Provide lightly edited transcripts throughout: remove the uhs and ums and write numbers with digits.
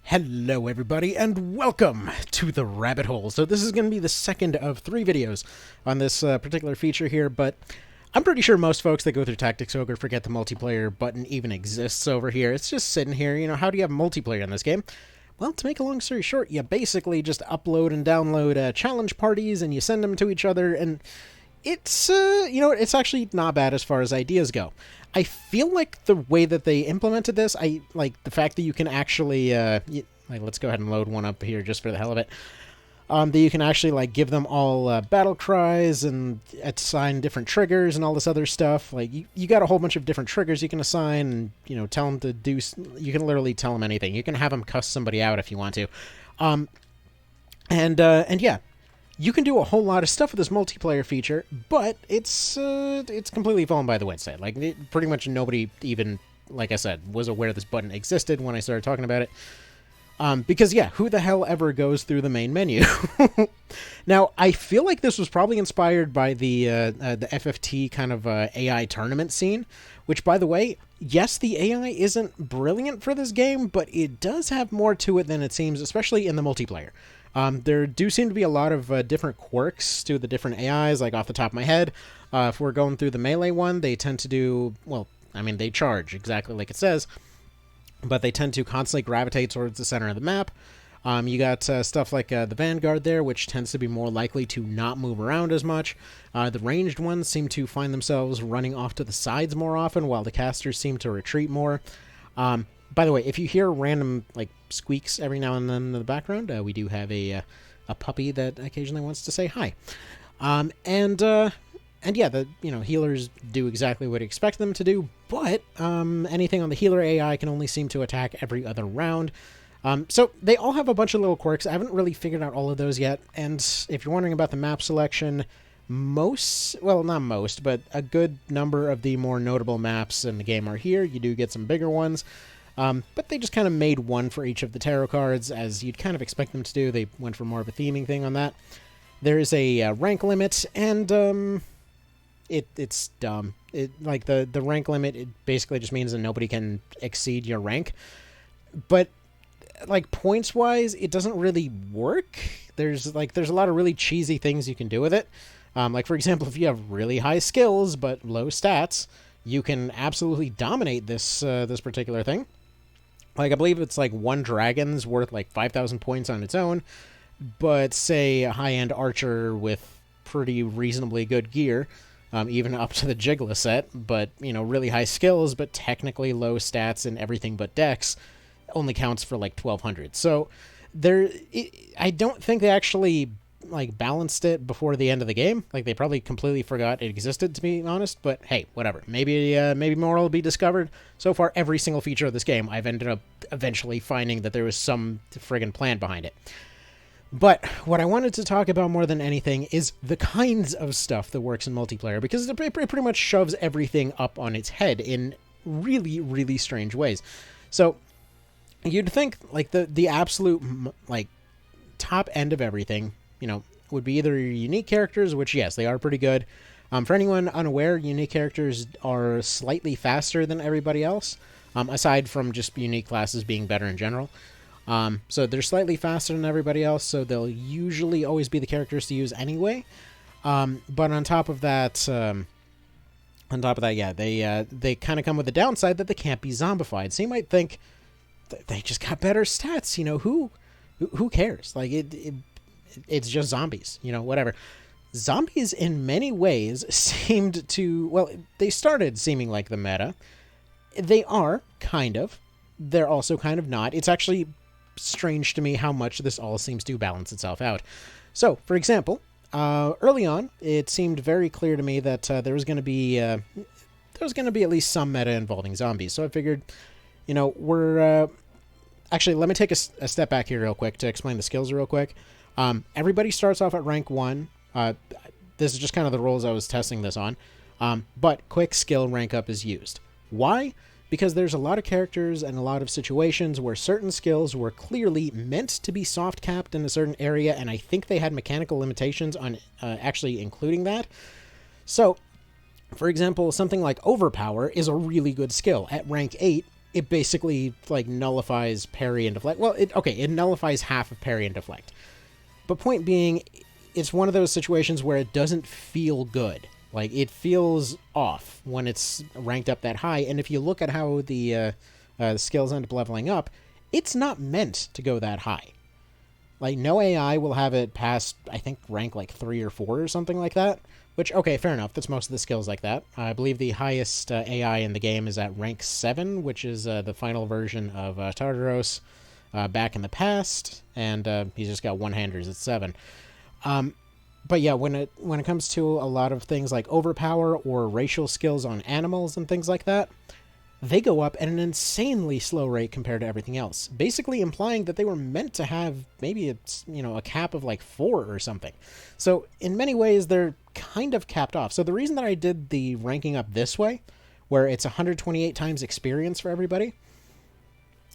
Hello everybody and welcome to the rabbit hole. So this is going to be the second of 3 videos on this particular feature here, but I'm pretty sure most folks that go through Tactics Ogre forget the multiplayer button even exists over here. It's just sitting here, how do you have multiplayer in this game? Well, to make a long story short, you basically just upload and download challenge parties and you send them to each other, and it's, it's actually not bad as far as ideas go. I feel like the way that they implemented this, I like the fact that you can actually, let's go ahead and load one up here just for the hell of it. That you can actually, give them all battle cries and assign different triggers and all this other stuff. Like, you got a whole bunch of different triggers you can assign and, tell them to do, you can literally tell them anything. You can have them cuss somebody out if you want to. And yeah. You can do a whole lot of stuff with this multiplayer feature, but it's completely fallen by the wayside. Pretty much nobody even, like I said, was aware this button existed when I started talking about it. Because, yeah, who the hell ever goes through the main menu? Now, I feel like this was probably inspired by the FFT kind of AI tournament scene, which, by the way, yes, the AI isn't brilliant for this game, but it does have more to it than it seems, especially in the multiplayer. There do seem to be a lot of different quirks to the different AIs, like off the top of my head. If we're going through the melee one, they tend to do, they charge exactly like it says, but they tend to constantly gravitate towards the center of the map. You got stuff like the Vanguard there, which tends to be more likely to not move around as much. The ranged ones seem to find themselves running off to the sides more often, while the casters seem to retreat more. By the way, if you hear random squeaks every now and then in the background, we do have a puppy that occasionally wants to say hi. And yeah, the healers do exactly what you expect them to do, but anything on the healer AI can only seem to attack every other round. So they all have a bunch of little quirks. I haven't really figured out all of those yet. And if you're wondering about the map selection, not most, but a good number of the more notable maps in the game are here. You do get some bigger ones. But they just kind of made one for each of the tarot cards, as you'd kind of expect them to do. They went for more of a theming thing on that. There's a rank limit, and it's dumb. The rank limit, it basically just means that nobody can exceed your rank. But points-wise, it doesn't really work. There's a lot of really cheesy things you can do with it. For example, if you have really high skills but low stats, you can absolutely dominate this particular thing. I believe it's 1 dragon's worth 5,000 points on its own, but say a high-end archer with pretty reasonably good gear, even up to the Jiggler set, but, really high skills, but technically low stats and everything but dex, only counts for 1,200. So I don't think they actually balanced it before the end of the game. They probably completely forgot it existed, to be honest, but hey, whatever. Maybe more will be discovered. So far, every single feature of this game, I've ended up eventually finding that there was some friggin' plan behind it. But what I wanted to talk about more than anything is the kinds of stuff that works in multiplayer, because it pretty much shoves everything up on its head in really, really strange ways. So you'd think the absolute top end of everything, would be either your unique characters, which, yes, they are pretty good. For anyone unaware, unique characters are slightly faster than everybody else, aside from just unique classes being better in general. So they're slightly faster than everybody else, so they'll usually always be the characters to use anyway. But on top of that, yeah, they kind of come with the downside that they can't be zombified. So you might think they just got better stats. Who cares? It's just zombies, whatever. Zombies, in many ways, seemed to... they started seeming like the meta. They are, kind of. They're also kind of not. It's actually strange to me how much this all seems to balance itself out. So, for example, early on, it seemed very clear to me that there was going to be at least some meta involving zombies. So I figured, we're... Actually, let me take a step back here real quick to explain the skills real quick. Everybody starts off at rank 1. This is just kind of the roles I was testing this on. But quick skill rank up is used. Why? Because there's a lot of characters and a lot of situations where certain skills were clearly meant to be soft capped in a certain area, and I think they had mechanical limitations on actually including that. So, for example, something like Overpower is a really good skill. At rank 8, it basically, like, nullifies parry and deflect. Well, it nullifies half of parry and deflect. But point being, it's one of those situations where it doesn't feel good. Like, it feels off when it's ranked up that high, and if you look at how the skills end up leveling up, it's not meant to go that high. Like, no AI will have it past, I think, rank like 3 or 4 or something like that. Which, okay, fair enough. That's most of the skills like that. I believe the highest AI in the game is at rank 7, which is the final version of Tartaros back in the past. And he's just got one-handers at 7. But yeah, when it comes to a lot of things like overpower or racial skills on animals and things like that, they go up at an insanely slow rate compared to everything else, basically implying that they were meant to have maybe a cap of like 4 or something. So in many ways, they're kind of capped off. So the reason that I did the ranking up this way, where it's 128 times experience for everybody,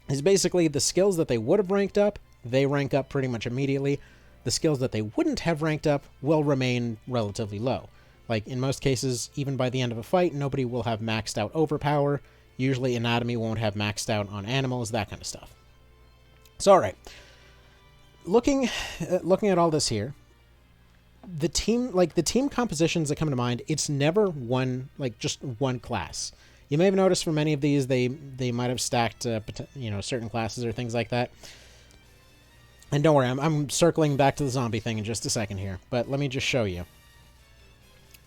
is basically the skills that they would have ranked up, they rank up pretty much immediately. The skills that they wouldn't have ranked up will remain relatively low. Like, in most cases, even by the end of a fight, nobody will have maxed out overpower. Usually anatomy won't have maxed out on animals, that kind of stuff. So, alright. Looking at all this here, the team compositions that come to mind, it's never just one class. You may have noticed for many of these, they might have stacked, certain classes or things like that. And don't worry, I'm circling back to the zombie thing in just a second here, but let me just show you.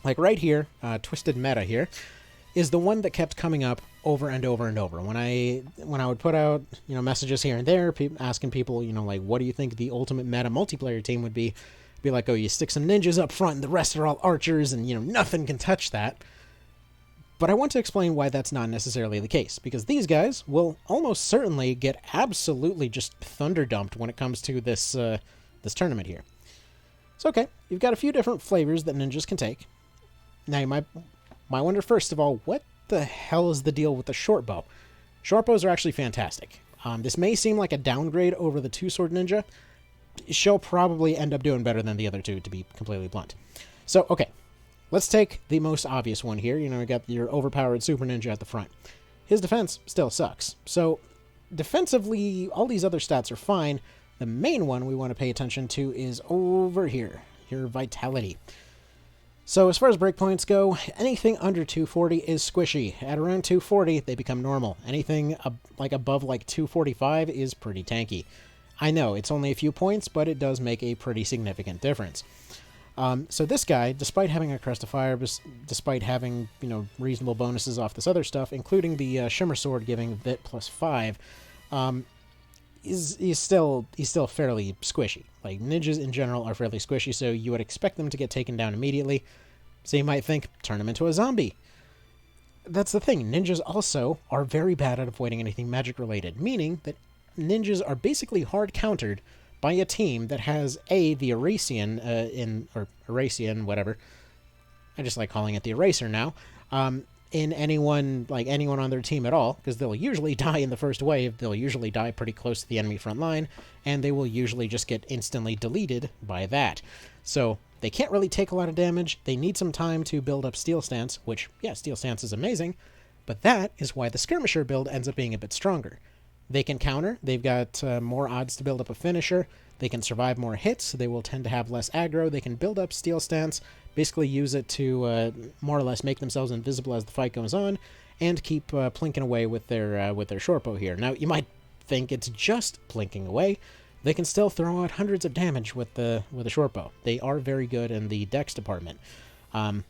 Like right here, Twisted Meta here, is the one that kept coming up over and over and over. When I would put out, messages here and there, asking people, like, what do you think the ultimate meta multiplayer team would be? Be like, oh, you stick some ninjas up front and the rest are all archers and, nothing can touch that. But I want to explain why that's not necessarily the case, because these guys will almost certainly get absolutely just thunder dumped when it comes to this this tournament here. So, okay, you've got a few different flavors that ninjas can take. Now, you might wonder, first of all, what the hell is the deal with the short bow? Short bows are actually fantastic. This may seem like a downgrade over the two-sword ninja. She'll probably end up doing better than the other two, to be completely blunt. So, okay. Let's take the most obvious one here. We got your overpowered super ninja at the front. His defense still sucks. So, defensively, all these other stats are fine. The main one we want to pay attention to is over here, your vitality. So, as far as breakpoints go, anything under 240 is squishy. At around 240, they become normal. Anything above 245 is pretty tanky. I know, it's only a few points, but it does make a pretty significant difference. So this guy, despite having a Crest of Fire, despite having, reasonable bonuses off this other stuff, including the Shimmer Sword giving Vit +5, he's still fairly squishy. Like, ninjas in general are fairly squishy, so you would expect them to get taken down immediately. So you might think, turn him into a zombie. That's the thing, ninjas also are very bad at avoiding anything magic-related, meaning that ninjas are basically hard-countered by a team that has the Erasean Erasean, whatever. I just like calling it the Eraser now. In anyone on their team at all, because they'll usually die in the first wave. They'll usually die pretty close to the enemy front line, and they will usually just get instantly deleted by that. So they can't really take a lot of damage. They need some time to build up Steel Stance, which, yeah, Steel Stance is amazing, but that is why the Skirmisher build ends up being a bit stronger. They can counter. They've got more odds to build up a finisher. They can survive more hits. They will tend to have less aggro. They can build up Steel Stance, basically use it to more or less make themselves invisible as the fight goes on, and keep plinking away with their short bow here. Now, you might think it's just plinking away. They can still throw out hundreds of damage with the short bow. They are very good in the dex department. So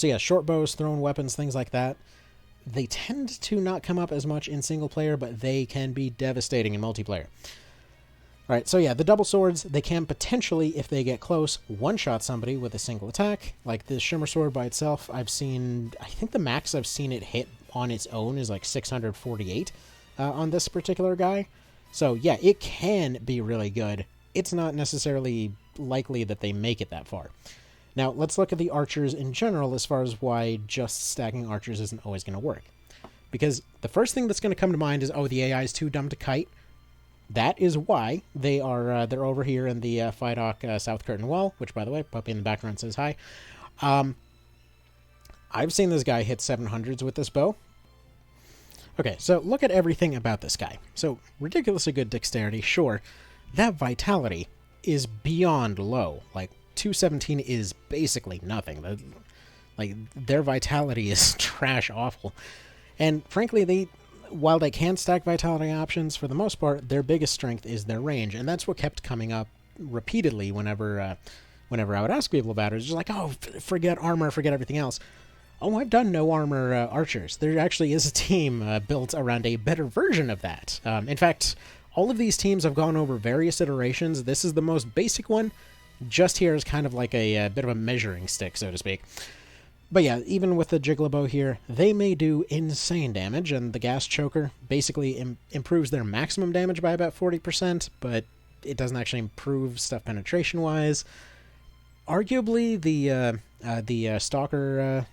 yeah, short bows, thrown weapons, things like that. They tend to not come up as much in single player, but they can be devastating in multiplayer. Alright, so yeah, the double swords, they can potentially, if they get close, one-shot somebody with a single attack. Like the Shimmer Sword by itself, I think the max I've seen it hit on its own is like 648 on this particular guy. So yeah, it can be really good. It's not necessarily likely that they make it that far. Now, let's look at the archers in general as far as why just stacking archers isn't always going to work. Because the first thing that's going to come to mind is, oh, the AI is too dumb to kite. That is why they're over here in the Fidok South Curtain Wall, which, by the way, Puppy in the background says hi. I've seen this guy hit 700s with this bow. Okay, so look at everything about this guy. So, ridiculously good dexterity, sure. That vitality is beyond low. Like, 217 is basically nothing. Their vitality is trash awful. And frankly, while they can stack vitality options, for the most part, their biggest strength is their range. And that's what kept coming up repeatedly whenever I would ask people about it. It's just like, oh, forget armor, forget everything else. Oh, I've done no armor archers. There actually is a team built around a better version of that. In fact, all of these teams have gone over various iterations. This is the most basic one. Just here is kind of like a bit of a measuring stick, so to speak. But yeah, even with the Jigglybo here, they may do insane damage, and the Gas Choker basically improves their maximum damage by about 40%, but it doesn't actually improve stuff penetration-wise. Arguably, the Stalker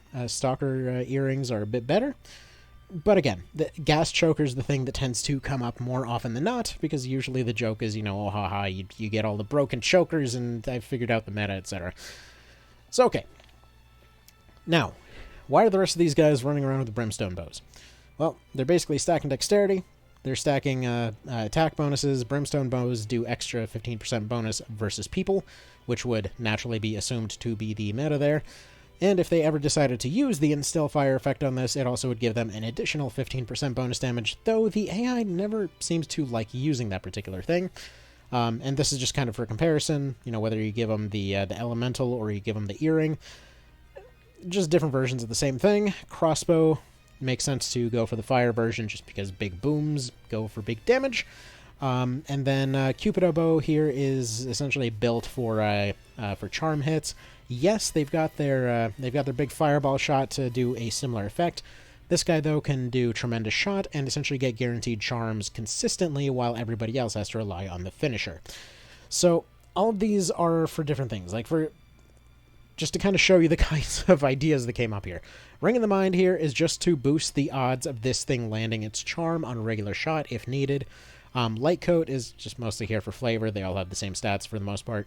earrings are a bit better. But again, the Gas Choker is the thing that tends to come up more often than not, because usually the joke is, oh haha, you get all the broken chokers, and I've figured out the meta, etc. So, okay. Now, why are the rest of these guys running around with the Brimstone Bows? Well, they're basically stacking dexterity, they're stacking attack bonuses. Brimstone Bows do extra 15% bonus versus people, which would naturally be assumed to be the meta there. And if they ever decided to use the Instill Fire effect on this, it also would give them an additional 15% bonus damage, though the AI never seems to like using that particular thing. And this is just kind of for comparison, whether you give them the Elemental or you give them the Earring. Just different versions of the same thing. Crossbow makes sense to go for the fire version just because big booms go for big damage. And then Cupido Bow here is essentially built for charm hits. Yes, they've got their big fireball shot to do a similar effect. This guy, though, can do Tremendous Shot and essentially get guaranteed charms consistently while everybody else has to rely on the finisher. So all of these are for different things. Just to kind of show you the kinds of ideas that came up here. Ring of the Mind here is just to boost the odds of this thing landing its charm on a regular shot if needed. Light Coat is just mostly here for flavor. They all have the same stats for the most part.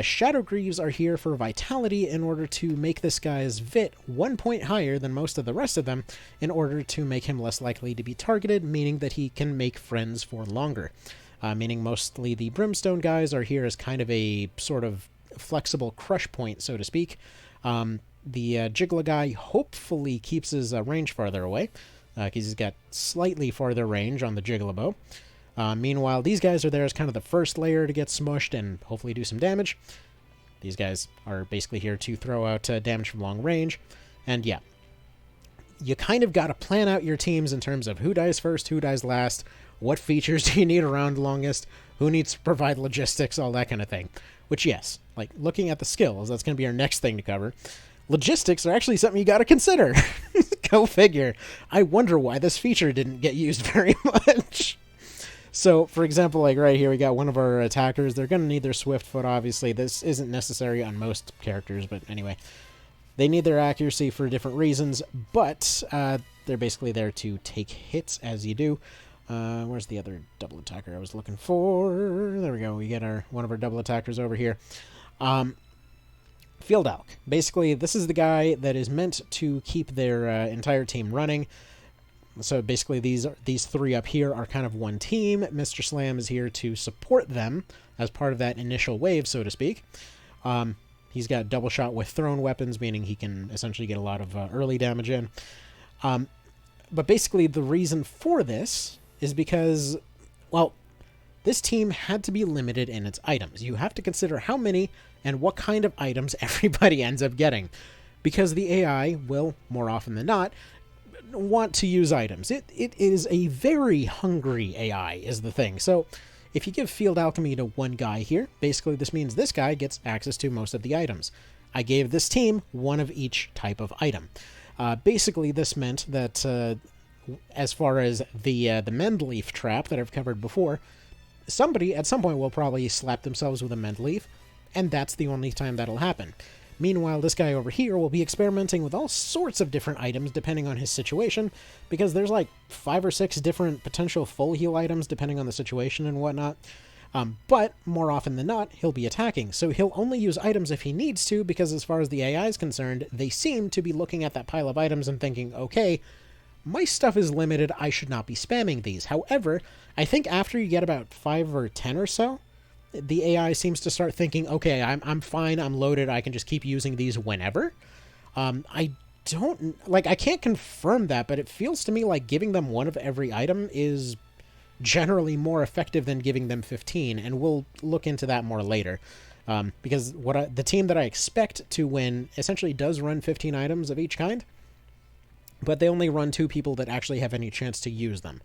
Shadow Greaves are here for vitality in order to make this guy's VIT 1 point higher than most of the rest of them in order to make him less likely to be targeted, meaning that he can make friends for longer. Meaning mostly the Brimstone guys are here as kind of a sort of flexible crush point, so to speak. The Jiggler guy hopefully keeps his range farther away, because he's got slightly farther range on the Jigglybo. Meanwhile, these guys are there as kind of the first layer to get smushed and hopefully do some damage. These guys are basically here to throw out damage from long range. And yeah, you kind of got to plan out your teams in terms of who dies first, who dies last, what features do you need around longest, who needs to provide logistics, all that kind of thing. Which, yes, looking at the skills, that's going to be our next thing to cover. Logistics are actually something you got to consider. Go figure. I wonder why this feature didn't get used very much. So, for example, right here, we got one of our attackers. They're going to need their Swift Foot, obviously. This isn't necessary on most characters, but anyway. They need their accuracy for different reasons, but they're basically there to take hits as you do. Where's the other double attacker I was looking for? There we go. We get one of our double attackers over here. Field Elk. Basically, this is the guy that is meant to keep their entire team running. So basically, these three up here are kind of one team. Mr. Slam is here to support them as part of that initial wave, so to speak. He's got double shot with thrown weapons, meaning he can essentially get a lot of early damage in. But basically, the reason for this is because, well, this team had to be limited in its items. You have to consider how many and what kind of items everybody ends up getting, because the AI will, more often than not, want to use items. It is a very hungry AI, is the thing. So if you give Field Alchemy to one guy here, basically this means this guy gets access to most of the items. I gave this team one of each type of item. Basically, this meant that as far as the Mendleaf trap that I've covered before, somebody at some point will probably slap themselves with a Mendleaf, and that's the only time that'll happen. Meanwhile, this guy over here will be experimenting with all sorts of different items depending on his situation, because there's 5 or 6 different potential full heal items depending on the situation and whatnot. But more often than not, he'll be attacking, so he'll only use items if he needs to, because as far as the AI is concerned, they seem to be looking at that pile of items and thinking, okay, my stuff is limited, I should not be spamming these. However, I think after you get about 5 or 10 or so, the AI seems to start thinking, okay, I'm fine, I'm loaded, I can just keep using these whenever. I don't, like, I can't confirm that, but it feels to me like giving them one of every item is generally more effective than giving them 15, and we'll look into that more later. Because the team that I expect to win essentially does run 15 items of each kind, but they only run 2 people that actually have any chance to use them.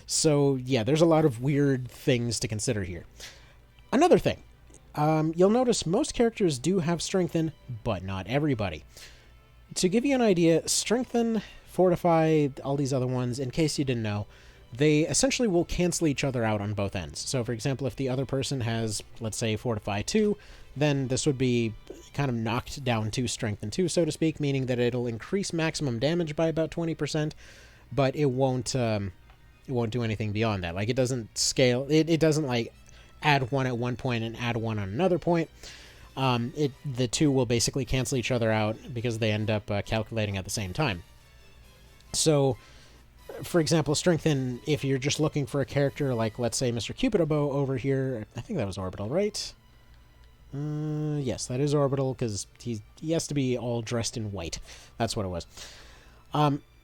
So, yeah, there's a lot of weird things to consider here. Another thing, you'll notice most characters do have Strengthen, but not everybody. To give you an idea, Strengthen, Fortify, all these other ones, in case you didn't know, they essentially will cancel each other out on both ends. So, for example, if the other person has, let's say, Fortify 2, then this would be kind of knocked down to Strengthen 2, so to speak, meaning that it'll increase maximum damage by about 20%, but it won't do anything beyond that. Like, it doesn't scale, it doesn't, like, add 1 at one point and add 1 on another point. The 2 will basically cancel each other out because they end up calculating at the same time. So, for example, Strengthen, if you're just looking for a character like, let's say, Mr. Cupidobo over here, I think that was Orbital, right? Yes, that is Orbital, because he has to be all dressed in white. That's what it was.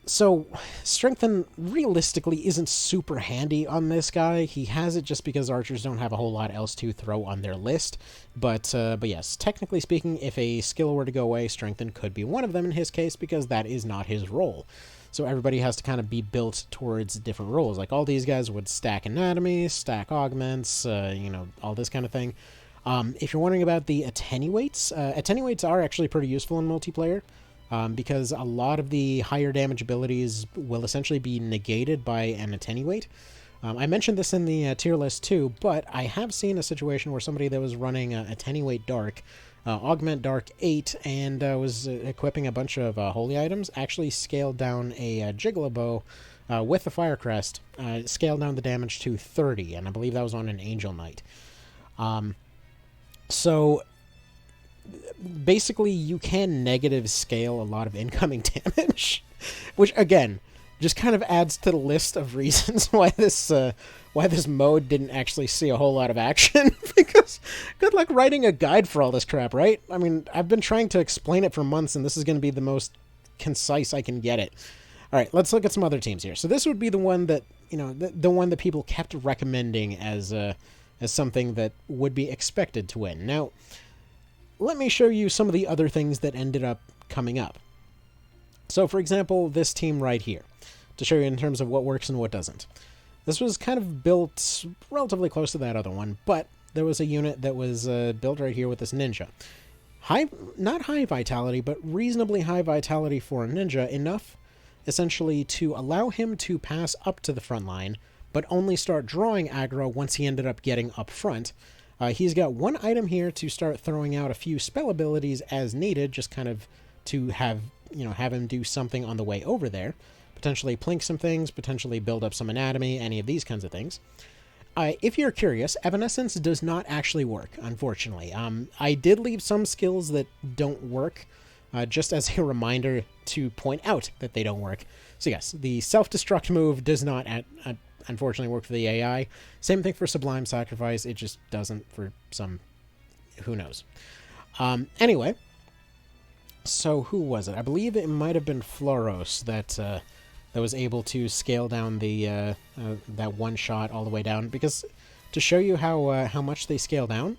So, Strengthen realistically isn't super handy on this guy. He has it just because archers don't have a whole lot else to throw on their list. But yes, technically speaking, if a skill were to go away, Strengthen could be one of them in his case, because that is not his role. So everybody has to kind of be built towards different roles. Like, all these guys would stack anatomy, stack augments, all this kind of thing. If you're wondering about the attenuates, attenuates are actually pretty useful in multiplayer, because a lot of the higher damage abilities will essentially be negated by an attenuate. I mentioned this in the tier list too, but I have seen a situation where somebody that was running Attenuate Dark, Augment Dark 8, and was equipping a bunch of holy items, actually scaled down a Gigolo with the Fire Crest, scaled down the damage to 30, and I believe that was on an Angel Knight. So, basically, you can negative scale a lot of incoming damage, which, again, just kind of adds to the list of reasons why this mode didn't actually see a whole lot of action, because good luck writing a guide for all this crap, right? I mean, I've been trying to explain it for months, and this is going to be the most concise I can get it. All right, let's look at some other teams here. So this would be the one that, the one that people kept recommending as something that would be expected to win. Now, let me show you some of the other things that ended up coming up. So, for example, this team right here, to show you in terms of what works and what doesn't. This was kind of built relatively close to that other one, but there was a unit that was built right here with this ninja. Not high vitality, but reasonably high vitality for a ninja, enough essentially to allow him to pass up to the front line, but only start drawing aggro once he ended up getting up front. He's got one item here to start throwing out a few spell abilities as needed, just kind of to have him do something on the way over there. Potentially plink some things, potentially build up some anatomy, any of these kinds of things. If you're curious, Evanescence does not actually work, unfortunately. I did leave some skills that don't work, just as a reminder to point out that they don't work. So yes, the self-destruct move does not unfortunately work for the AI. Same thing for Sublime Sacrifice, it just doesn't for some... who knows. Anyway, so who was it? I believe it might have been Floros that was able to scale down the that one shot all the way down, because to show you how much they scale down.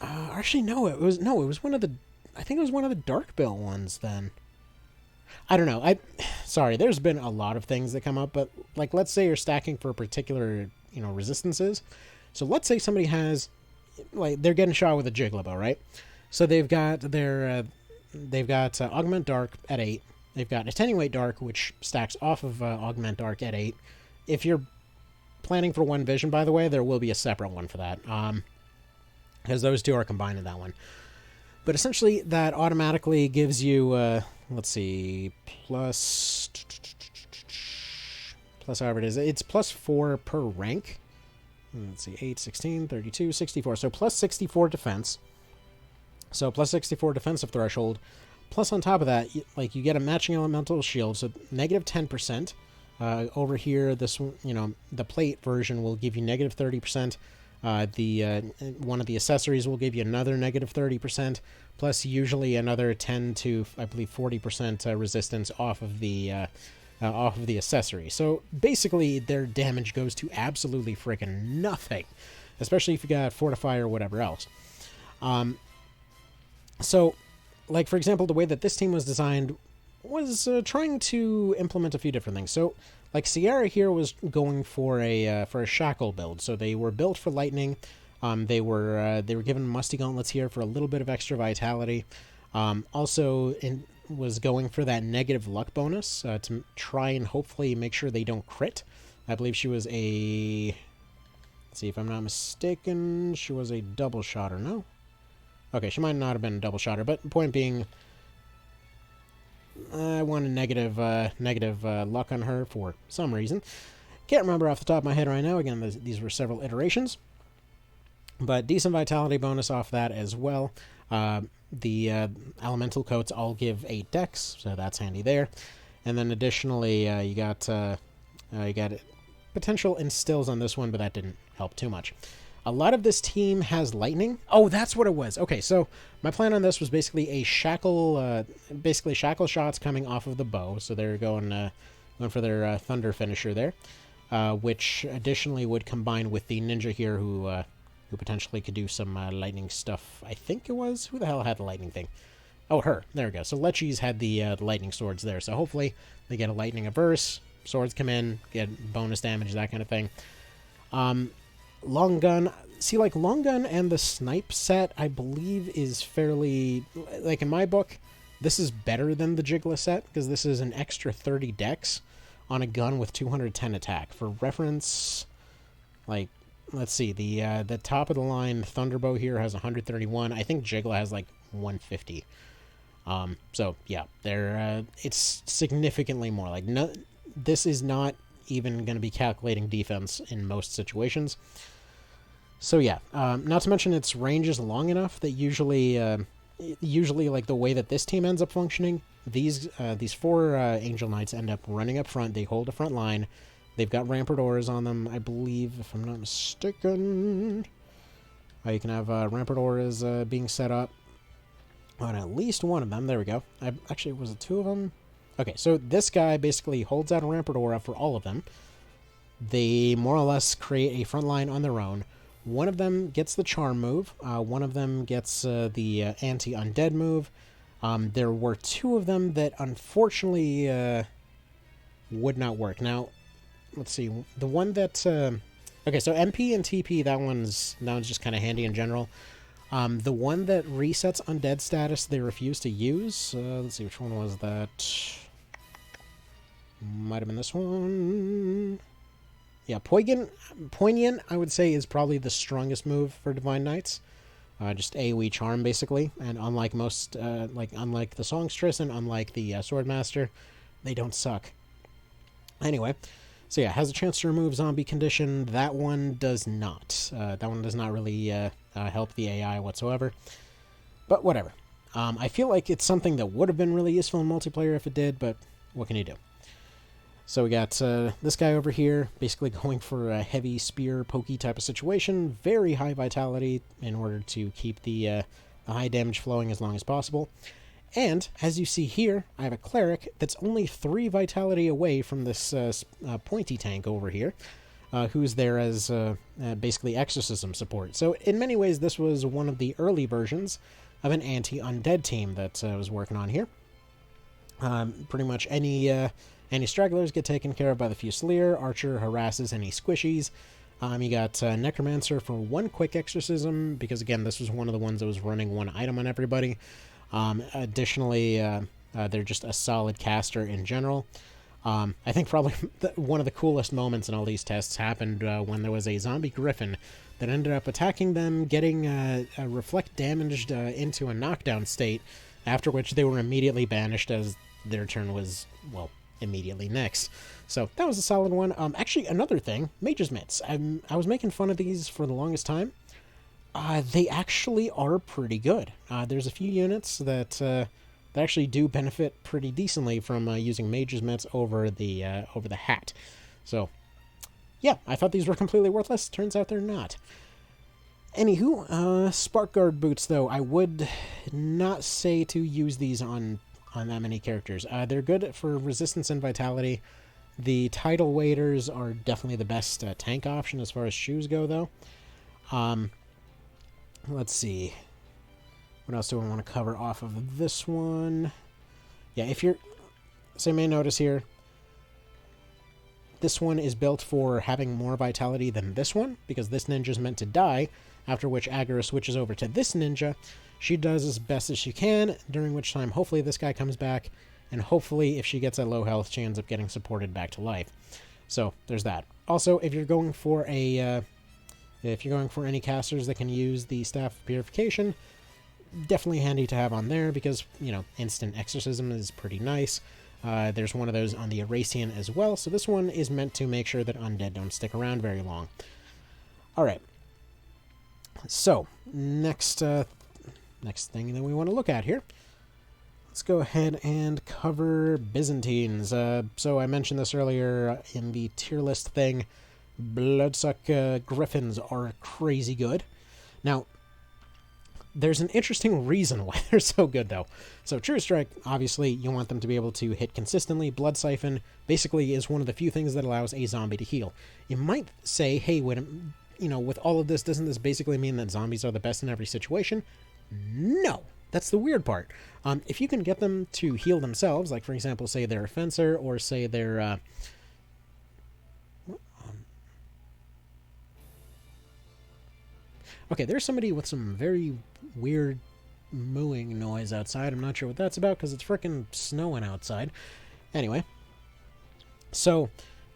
Actually, no, it was one of the... I think it was one of the Dark Belt ones then. I don't know. Sorry, there's been a lot of things that come up, but like, let's say you're stacking for particular, resistances. So let's say somebody has, like, they're getting shot with a Gigolo, right? So they've got their Augment Dark at 8. They've got Attenuate Dark, which stacks off of Augment Dark at 8. If you're planning for one vision, by the way, there will be a separate one for that, because those two are combined in that one. But essentially, that automatically gives you, let's see, plus however it is. It's plus 4 per rank. Let's see, 8, 16, 32, 64. So plus 64 defense. So plus 64 defensive threshold, Plus, on top of that, you get a matching elemental shield, so negative 10%. Over here, this the plate version will give you negative 30%. One of the accessories will give you another negative 30%, plus usually another 10 to I believe 40% resistance off of the accessory. So basically, their damage goes to absolutely freaking nothing, especially if you got Fortify or whatever else. So, like, for example, the way that this team was designed was trying to implement a few different things. So, like, Sierra here was going for a shackle build. So they were built for lightning. They were given musty gauntlets here for a little bit of extra vitality. Also, was going for that negative luck bonus to try and hopefully make sure they don't crit. I believe she was a... Let's see, if I'm not mistaken, she was a double shotter, no? Okay, she might not have been a double shotter, but point being, I want a negative luck on her for some reason. Can't remember off the top of my head right now. Again, these were several iterations. But decent vitality bonus off that as well. The elemental coats all give 8 dex, so that's handy there. And then additionally, you got potential instills on this one, but that didn't help too much. A lot of this team has lightning. Oh, that's what it was. Okay, so my plan on this was basically a shackle shots coming off of the bow. So they're going for their thunder finisher there, which additionally would combine with the ninja here, who potentially could do some lightning stuff. I think it was, who the hell had the lightning thing? Oh, her. There we go. So Lechi's had the lightning swords there. So hopefully they get a lightning averse. Swords come in, get bonus damage, that kind of thing. Long gun. See, like, long gun and the snipe set, I believe, is fairly... Like, in my book, this is better than the Jiggler set, because this is an extra 30 dex on a gun with 210 attack. For reference, like, let's see, the top of the line Thunderbow here has 131. I think Jiggler has, like, 150. So, yeah, it's significantly more. Like, no, this is not even going to be calculating defense in most situations. So yeah, not to mention its range is long enough that usually like the way that this team ends up functioning, these 4 Angel Knights end up running up front. They hold the front line. They've got rampart auras on them, I believe, if I'm not mistaken. You can have rampart auras being set up on at least one of them. There we go. Actually, was it 2 of them? Okay, so this guy basically holds out a rampart aura for all of them. They more or less create a front line on their own. One of them gets the charm move. One of them gets the anti-undead move. There were 2 of them that unfortunately would not work. Now, let's see. The one that... okay, so MP and TP, that one's just kind of handy in general. The one that resets undead status they refuse to use. Let's see, which one was that? Might have been this one. Yeah, Poignant, I would say, is probably the strongest move for Divine Knights. Just AoE charm, basically. And unlike most, unlike the Songstress and unlike the Swordmaster, they don't suck. Anyway, so yeah, has a chance to remove zombie condition. That one does not. That one does not really help the AI whatsoever. But whatever. I feel like it's something that would have been really useful in multiplayer if it did, but what can you do? So we got this guy over here, basically going for a heavy spear, pokey type of situation. Very high vitality in order to keep the high damage flowing as long as possible. And, as you see here, I have a cleric that's only 3 vitality away from this pointy tank over here, who's there as basically exorcism support. So, in many ways, this was one of the early versions of an anti-undead team that I was working on here. Pretty much any stragglers get taken care of by the Fusilier. Archer harasses any squishies. You got Necromancer for 1 quick exorcism, because again, this was one of the ones that was running 1 item on everybody. Additionally, they're just a solid caster in general. I think probably one of the coolest moments in all these tests happened when there was a zombie griffin that ended up attacking them, getting reflect damaged into a knockdown state, after which they were immediately banished as their turn was, well, immediately next. So that was a solid one. Actually, another thing, Mage's Mitts. I was making fun of these for the longest time. They actually are pretty good. There's a few units that that actually do benefit pretty decently from using Mage's Mitts over the hat. So, yeah, I thought these were completely worthless. Turns out they're not. Anywho, Spark Guard boots, though, I would not say to use these on that many characters. They're good for resistance and vitality. The Tidal Waders are definitely the best tank option as far as shoes go, though. Let's see. What else do I want to cover off of this one? Yeah, if you're... So you may notice here, this one is built for having more vitality than this one, because this ninja's meant to die, after which Agora switches over to this ninja. She does as best as she can, during which time hopefully this guy comes back, and hopefully if she gets at low health, she ends up getting supported back to life. So, there's that. Also, if you're going for any casters that can use the Staff of Purification, definitely handy to have on there, because, you know, instant exorcism is pretty nice. There's one of those on the Erasean as well, so this one is meant to make sure that undead don't stick around very long. Alright. So, next thing that we want to look at here. Let's go ahead and cover Byzantines. So I mentioned this earlier in the tier list thing. Bloodsuck Griffins are crazy good. Now, there's an interesting reason why they're so good, though. So True Strike, obviously, you want them to be able to hit consistently. Blood Siphon basically is one of the few things that allows a zombie to heal. You might say, hey, with all of this, doesn't this basically mean that zombies are the best in every situation? No. That's the weird part. If you can get them to heal themselves, like, for example, say they're a fencer, or say they're... Okay, there's somebody with some very weird mooing noise outside. I'm not sure what that's about, because it's frickin' snowing outside. Anyway. So,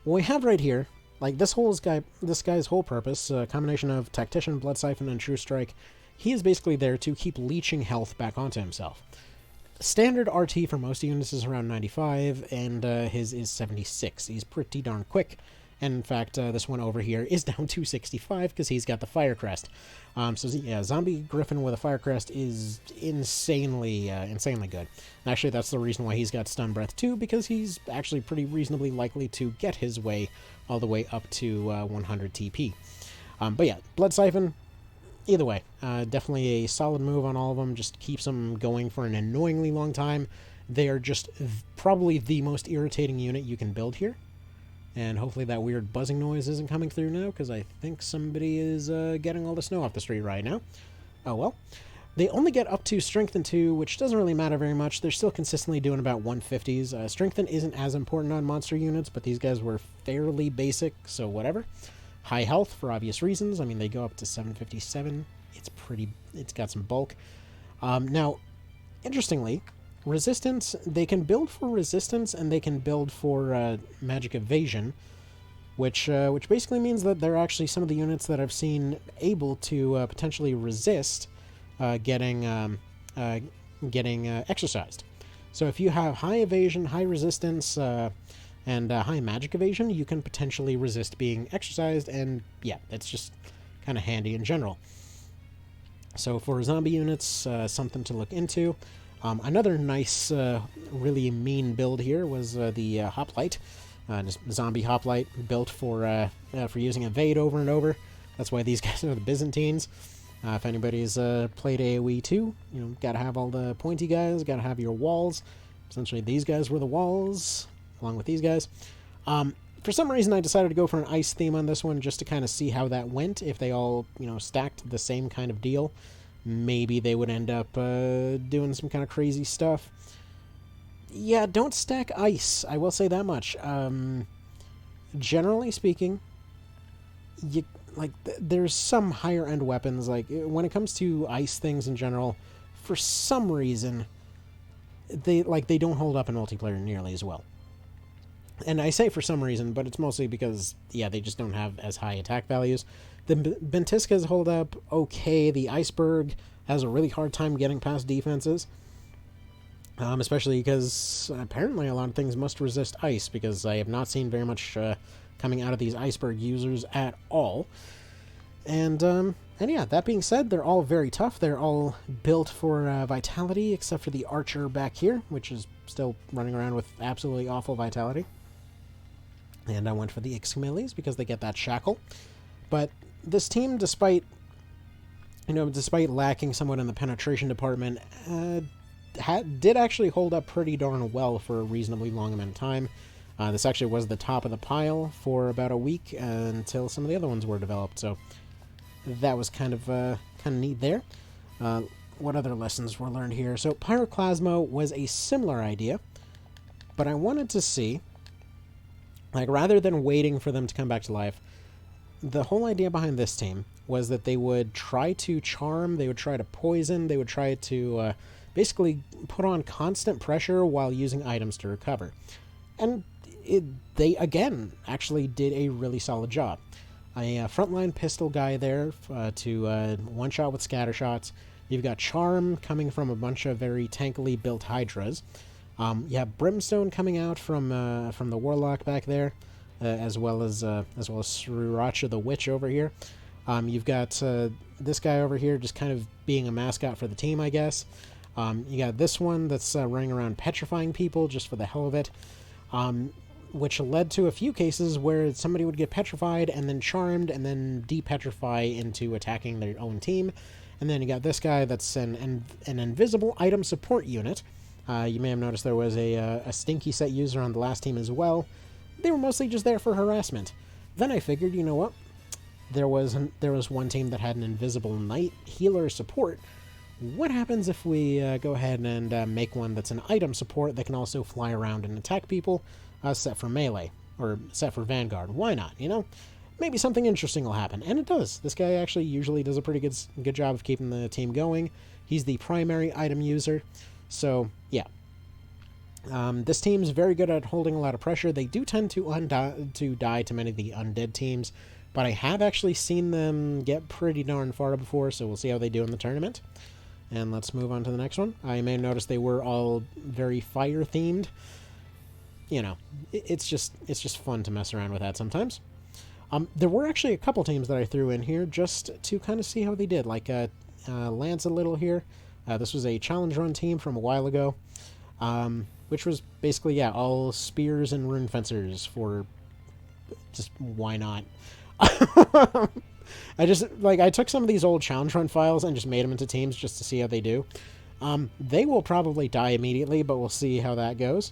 what we have right here, like, this guy's whole purpose, a combination of Tactician, Blood Siphon, and True Strike, he is basically there to keep leeching health back onto himself. Standard RT for most units is around 95, and his is 76. He's pretty darn quick. And in fact, this one over here is down to 65 because he's got the Fire Crest. So yeah, Zombie Griffin with a Fire Crest is insanely good. Actually, that's the reason why he's got Stun Breath too, because he's actually pretty reasonably likely to get his way all the way up to 100 TP. But yeah, Blood Siphon, either way, definitely a solid move on all of them. Just keeps them going for an annoyingly long time. They are just probably the most irritating unit you can build here. And hopefully that weird buzzing noise isn't coming through now, because I think somebody is getting all the snow off the street right now. Oh well. They only get up to Strengthen 2, which doesn't really matter very much. They're still consistently doing about 150s. Strengthen isn't as important on monster units, but these guys were fairly basic, so whatever. High health, for obvious reasons. I mean, they go up to 757. It's got some bulk. Now, interestingly, resistance, they can build for resistance, and they can build for magic evasion, which basically means that they're actually some of the units that I've seen able to potentially resist getting exercised. So if you have high evasion, high resistance, and high magic evasion, you can potentially resist being exercised, and yeah, it's just kind of handy in general. So for zombie units, something to look into. Another nice, really mean build here was the Hoplite. Zombie Hoplite built for using Evade over and over. That's why these guys are the Byzantines. If anybody's played AoE 2, gotta have all the pointy guys, gotta have your walls. Essentially, these guys were the walls, along with these guys. For some reason, I decided to go for an ice theme on this one, just to kind of see how that went. If they all, stacked the same kind of deal, maybe they would end up doing some kind of crazy stuff. Yeah, don't stack ice. I will say that much. Generally speaking, there's some higher end weapons. Like, when it comes to ice things in general, for some reason, they don't hold up in multiplayer nearly as well. And I say for some reason, but it's mostly because, yeah, they just don't have as high attack values. The Bentiskas hold up okay. The Iceberg has a really hard time getting past defenses. Especially because apparently a lot of things must resist ice, because I have not seen very much coming out of these Iceberg users at all. And, And yeah, that being said, they're all very tough. They're all built for vitality, except for the archer back here, which is still running around with absolutely awful vitality. And I went for the Ixchimilies because they get that shackle. But this team, despite lacking somewhat in the penetration department, did actually hold up pretty darn well for a reasonably long amount of time. This actually was the top of the pile for about a week until some of the other ones were developed. So that was kind of neat there. What other lessons were learned here? So Pyroclasmo was a similar idea, but I wanted to see, like, rather than waiting for them to come back to life, the whole idea behind this team was that they would try to charm, they would try to poison, they would try to basically put on constant pressure while using items to recover. And they, again, actually did a really solid job. A frontline pistol guy there to one-shot with scatter shots. You've got Charm coming from a bunch of very tankily built Hydras. You have Brimstone coming out from the Warlock back there, as well as Sriracha the Witch over here. You've got this guy over here just kind of being a mascot for the team, I guess. You got this one that's running around petrifying people just for the hell of it, which led to a few cases where somebody would get petrified and then charmed and then de-petrify into attacking their own team. And then you got this guy that's an invisible item support unit. You may have noticed there was a stinky set user on the last team as well. They were mostly just there for harassment. Then I figured, you know what? There was one team that had an invisible knight healer support. What happens if we go ahead and make one that's an item support that can also fly around and attack people, set for melee, or set for Vanguard? Why not, you know? Maybe something interesting will happen. And it does. This guy actually usually does a pretty good job of keeping the team going. He's the primary item user. So, yeah. This team's very good at holding a lot of pressure. They do tend to die to many of the undead teams, but I have actually seen them get pretty darn far before, so we'll see how they do in the tournament. And let's move on to the next one. I may have noticed they were all very fire-themed. You know, it's just fun to mess around with that sometimes. There were actually a couple teams that I threw in here just to kind of see how they did, like Lance a little here. This was a challenge run team from a while ago, which was basically, yeah, all spears and rune fencers for just why not. I took some of these old challenge run files and just made them into teams just to see how they do. They will probably die immediately, but we'll see how that goes.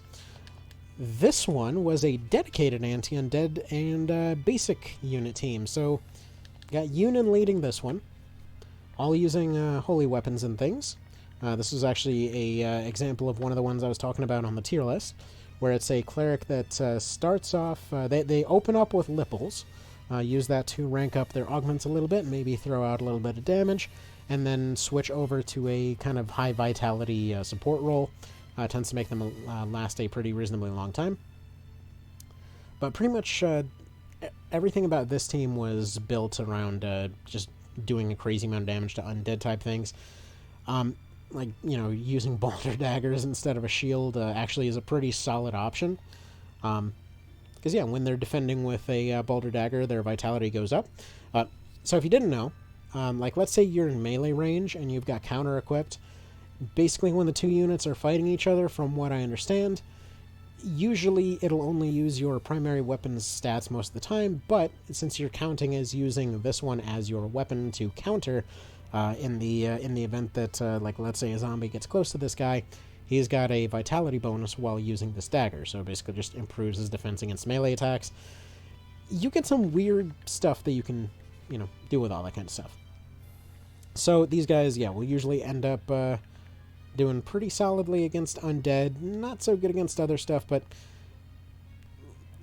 This one was a dedicated anti-undead and basic unit team. So, got Yunin leading this one, all using holy weapons and things. This is actually a example of one of the ones I was talking about on the tier list, where it's a cleric that starts off, they open up with Lipples, use that to rank up their augments a little bit, maybe throw out a little bit of damage, and then switch over to a kind of high vitality support role. Tends to make them last a pretty reasonably long time. But pretty much everything about this team was built around just doing a crazy amount of damage to undead type things. Like, you know, using boulder daggers instead of a shield actually is a pretty solid option. Because, yeah, when they're defending with a boulder dagger, their vitality goes up. So if you didn't know, like, let's say you're in melee range and you've got counter equipped. Basically, when the two units are fighting each other, from what I understand, usually it'll only use your primary weapon's stats most of the time, but since you're counting as using this one as your weapon to counter, in the event that, like, let's say a zombie gets close to this guy, he's got a vitality bonus while using this dagger, so basically just improves his defense against melee attacks. You get some weird stuff that you can, you know, do with all that kind of stuff. So these guys, yeah, will usually end up doing pretty solidly against undead, not so good against other stuff, but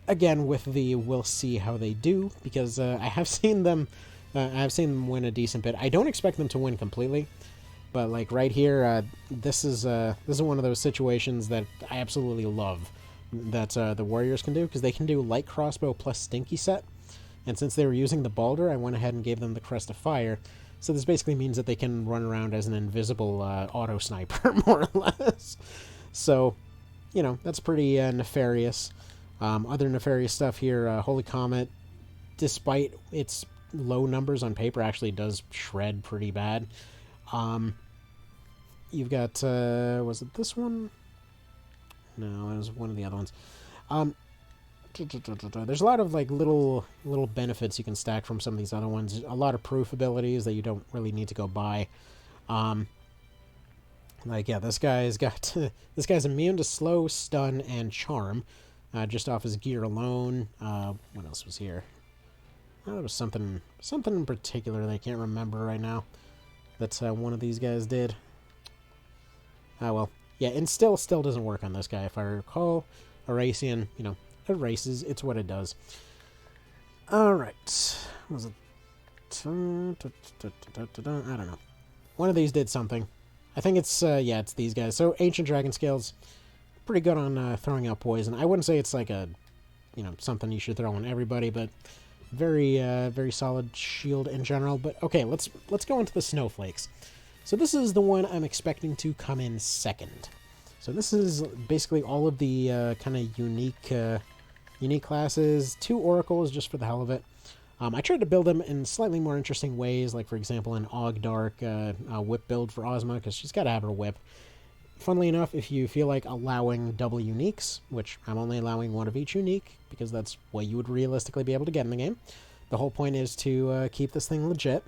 again, with the we'll see how they do, because I have seen them win a decent bit. I don't expect them to win completely, but like right here, this is one of those situations that I absolutely love that the warriors can do, because they can do light crossbow plus stinky set, and since they were using the Balder, I went ahead and gave them the Crest of Fire. So this basically means that they can run around as an invisible auto sniper, more or less. So, you know, that's pretty nefarious. Other nefarious stuff here, Holy Comet, despite its low numbers on paper actually does shred pretty bad. You've got, was it this one? No, it was one of the other ones. There's a lot of like little benefits you can stack from some of these other ones. A lot of proof abilities that you don't really need to go buy. Like, yeah, this guy's got this guy's immune to slow, stun, and charm, just off his gear alone. What else was here? Oh, there was something in particular that I can't remember right now. That's one of these guys did. Ah, well, yeah, and still doesn't work on this guy. If I recall, Erasion, you know, erases. It's what it does. All right, was it? I don't know. One of these did something. I think it's, yeah, it's these guys. So, Ancient Dragon Scales, pretty good on throwing out poison. I wouldn't say it's like a, you know, something you should throw on everybody, but very, very solid shield in general. But, okay, let's go into the Snowflakes. So, this is the one I'm expecting to come in second. So, this is basically all of the kind of unique classes. 2 oracles just for the hell of it. I tried to build them in slightly more interesting ways, like, for example, an Og Dark whip build for Ozma, because she's got to have her whip. Funnily enough, if you feel like allowing double uniques, which I'm only allowing 1 of each unique, because that's what you would realistically be able to get in the game, the whole point is to keep this thing legit.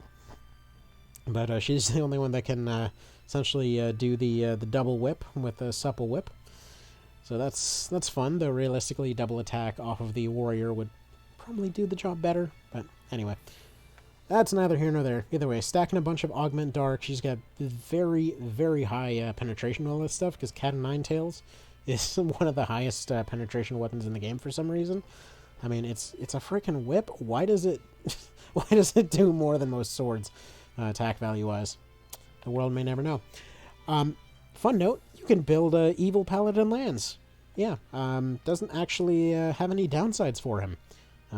But she's the only one that can essentially do the double whip with a supple whip. So that's fun, though realistically double attack off of the warrior would probably do the job better, but anyway. That's neither here nor there. Either way, stacking a bunch of Augment Dark. She's got very, very high penetration and all this stuff, because Cat and Nine Tails is one of the highest penetration weapons in the game for some reason. I mean, it's a freaking whip. Why does it why does it do more than most swords, attack value-wise? The world may never know. Fun note, you can build Evil Paladin Lands. Yeah, doesn't actually have any downsides for him.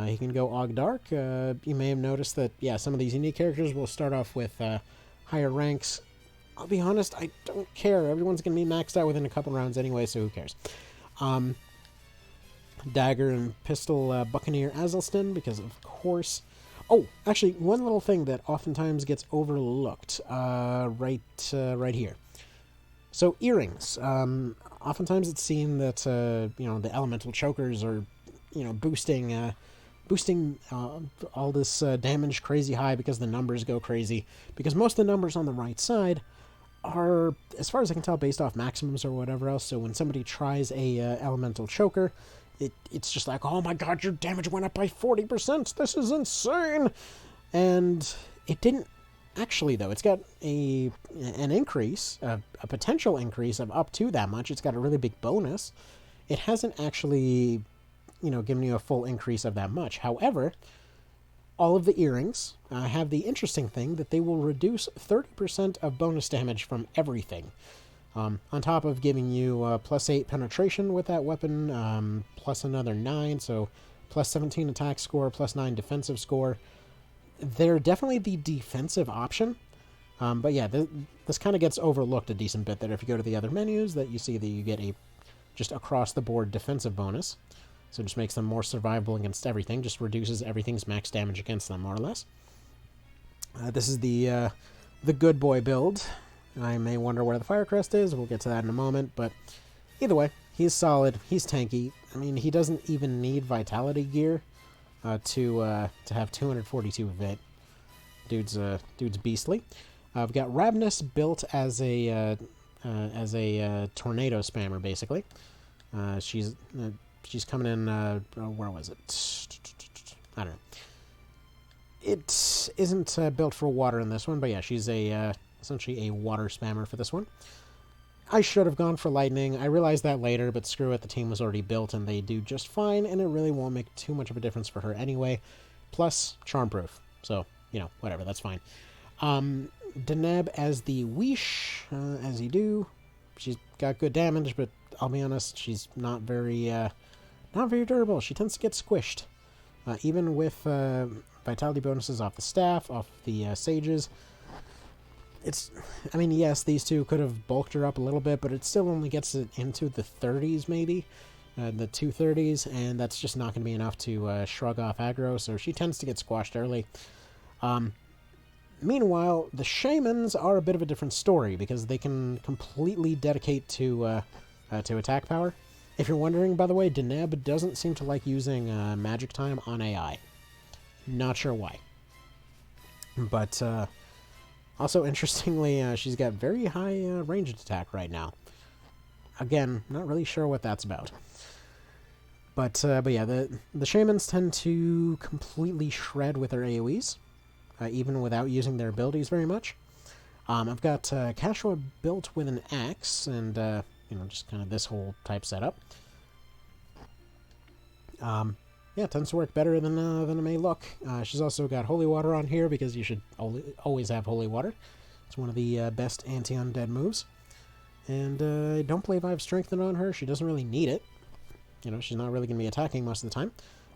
He can go Og Dark. You may have noticed that, yeah, some of these unique characters will start off with higher ranks. I'll be honest, I don't care. Everyone's going to be maxed out within a couple rounds anyway, so who cares? Dagger and Pistol Buccaneer Azelston, because of course. Oh, actually, one little thing that oftentimes gets overlooked right here. So, earrings. Oftentimes it's seen that, you know, the elemental chokers are, you know, boosting all this damage crazy high because the numbers go crazy. Because most of the numbers on the right side are, as far as I can tell, based off maximums or whatever else. So when somebody tries a elemental choker, it's just like, oh my god, your damage went up by 40%. This is insane. And it didn't actually, though. It's got an increase, a potential increase of up to that much. It's got a really big bonus. It hasn't actually, you know, giving you a full increase of that much. However, all of the earrings have the interesting thing that they will reduce 30% of bonus damage from everything. On top of giving you plus 8 penetration with that weapon, plus another 9, so plus 17 attack score, plus 9 defensive score. They're definitely the defensive option. But yeah, this kind of gets overlooked a decent bit, that if you go to the other menus, that you see that you get a just across-the-board defensive bonus. So it just makes them more survivable against everything. Just reduces everything's max damage against them, more or less. This is the good boy build. I may wonder where the Firecrest is. We'll get to that in a moment. But either way, he's solid. He's tanky. I mean, he doesn't even need Vitality gear to have 242 of it. Dude's beastly. I've got Ravnus built as a tornado spammer, basically. She's coming in, where was it? I don't know. It isn't built for water in this one, but yeah, she's essentially a water spammer for this one. I should have gone for lightning. I realized that later, but screw it, the team was already built and they do just fine, and it really won't make too much of a difference for her anyway. Plus, charm-proof. So, you know, whatever, that's fine. Deneb as the Weesh, as you do. She's got good damage, but I'll be honest, she's not very durable. She tends to get squished. Even with vitality bonuses off the staff, off the sages. I mean, yes, these two could have bulked her up a little bit, but it still only gets it into the 30s, maybe. The 230s, and that's just not going to be enough to shrug off aggro, so she tends to get squashed early. Meanwhile, the shamans are a bit of a different story because they can completely dedicate to attack power. If you're wondering, by the way, Deneb doesn't seem to like using magic time on AI. Not sure why. But also, interestingly, she's got very high ranged attack right now. Again, not really sure what that's about. But yeah, the shamans tend to completely shred with their AoEs, even without using their abilities very much. I've got Kashua built with an axe, and just kind of this whole type setup. Yeah, it tends to work better than it may look. She's also got holy water on here because you should always have holy water. It's one of the best anti-undead moves. And I don't believe I have strengthened on her. She doesn't really need it. She's not really going to be attacking most of the time.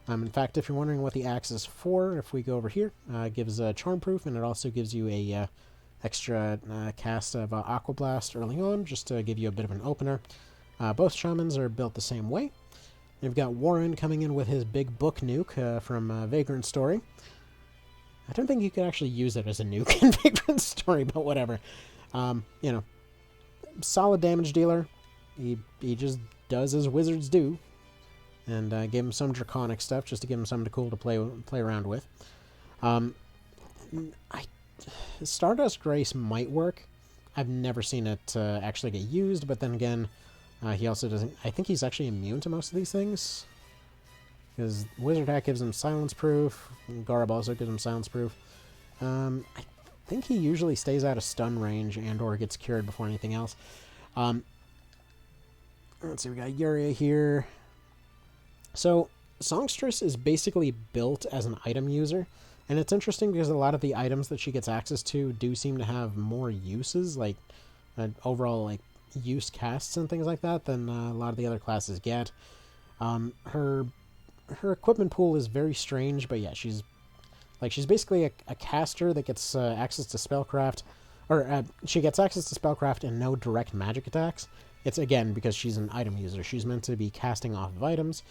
In fact, if you're wondering what the axe is for, if we go over here, it gives charm proof, and it also gives you a extra cast of Aqua Blast early on, just to give you a bit of an opener. Both shamans are built the same way. You've got Warren coming in with his big book nuke from Vagrant Story. I don't think you could actually use it as a nuke in Vagrant Story, but whatever. Solid damage dealer. He just does as wizards do. And gave him some draconic stuff just to give him something cool to play around with. Stardust Grace might work. I've never seen it actually get used, but then again, he also doesn't... I think he's actually immune to most of these things. Because Wizard Hat gives him silence proof. Garb also gives him silence proof. I think he usually stays out of stun range and or gets cured before anything else. Let's see, we got Yuria here. So, Songstress is basically built as an item user. And it's interesting because a lot of the items that she gets access to do seem to have more uses, like overall like use casts and things like that, than a lot of the other classes get. Her equipment pool is very strange, but yeah, she's basically a caster that gets access to spellcraft, or she gets access to spellcraft and no direct magic attacks. It's again because she's an item user. She's meant to be casting off of items.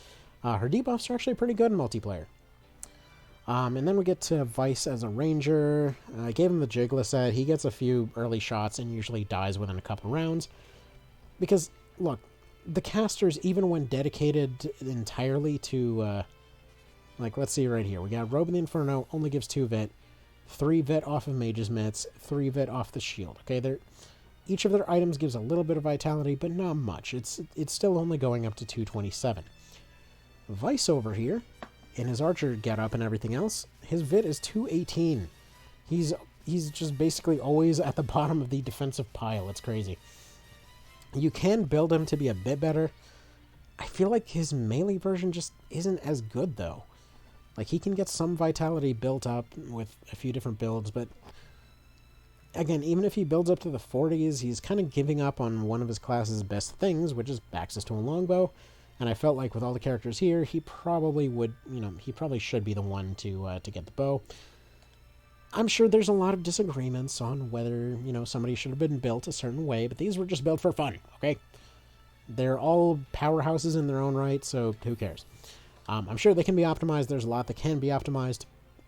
Her debuffs are actually pretty good in multiplayer. And then we get to Vice as a ranger. I gave him the Jiggler set. He gets a few early shots and usually dies within a couple rounds. Because, look, the casters, even when dedicated entirely to, let's see right here. We got Robe of the Inferno, only gives 2 vit, 3 vit off of Mage's Mitts, 3 vit off the shield. Okay, each of their items gives a little bit of vitality, but not much. It's still only going up to 227. Vice over here, in his archer getup and everything else, his vit is 218. He's just basically always at the bottom of the defensive pile. It's crazy. You can build him to be a bit better. I feel like his melee version just isn't as good, though. Like, he can get some vitality built up with a few different builds, but again, even if he builds up to the 40s, he's kind of giving up on one of his class's best things, which is access to a longbow. And I felt like with all the characters here, he probably would, he probably should be the one to get the bow. I'm sure there's a lot of disagreements on whether, somebody should have been built a certain way, but these were just built for fun, okay? They're all powerhouses in their own right, so who cares? I'm sure they can be optimized. There's a lot that can be optimized.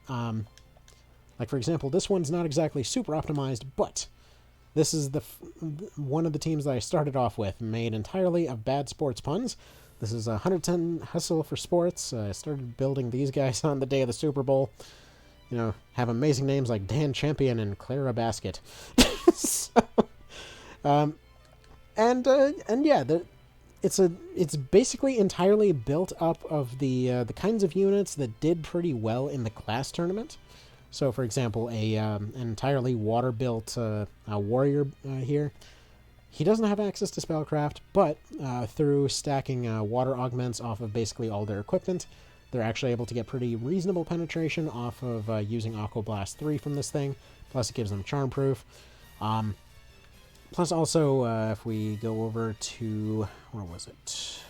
Like, for example, this one's not exactly super optimized, but this is one of the teams that I started off with, made entirely of bad sports puns. This is 110 Hustle for Sports. I started building these guys on the day of the Super Bowl. Have amazing names like Dan Champion and Clara Basket. It's basically entirely built up of the kinds of units that did pretty well in the class tournament. So, for example, an entirely water-built warrior here. He doesn't have access to spellcraft, but through stacking water augments off of basically all their equipment, they're actually able to get pretty reasonable penetration off of using Aqua Blast 3 from this thing. Plus, it gives them charm proof. Plus, also, if we go over to... where was it?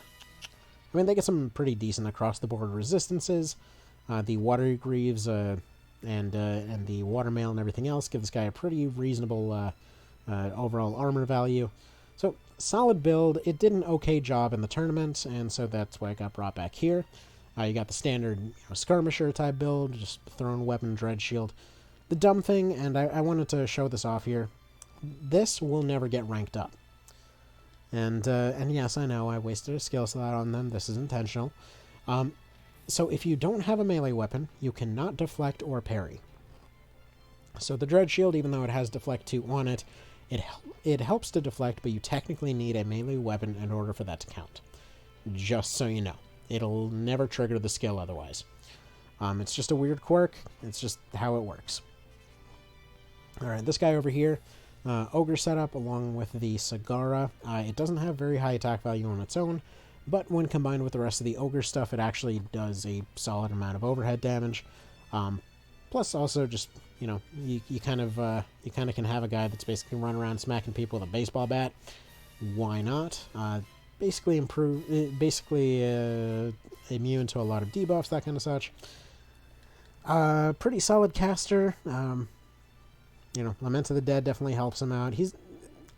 I mean, they get some pretty decent across-the-board resistances. The Watery Greaves and the Watermail and everything else give this guy a pretty reasonable overall armor value. So, solid build. It did an okay job in the tournament, and so that's why it got brought back here. You got the standard skirmisher type build, just throwing weapon, dread shield. The dumb thing, and I wanted to show this off here, this will never get ranked up. And yes, I know I wasted a skill slot on them. This is intentional. So if you don't have a melee weapon, you cannot deflect or parry. So the Dread Shield, even though it has Deflect 2 on it, it helps to deflect, but you technically need a melee weapon in order for that to count. Just so you know. It'll never trigger the skill otherwise. It's just a weird quirk. It's just how it works. Alright, this guy over here, Ogre setup along with the Sagara. It doesn't have very high attack value on its own, but when combined with the rest of the Ogre stuff, it actually does a solid amount of overhead damage. Plus also just, you know, you kind of can have a guy that's basically running around smacking people with a baseball bat. Why not? Basically immune to a lot of debuffs, that kind of such. Pretty solid caster. You know, Lament of the Dead definitely helps him out.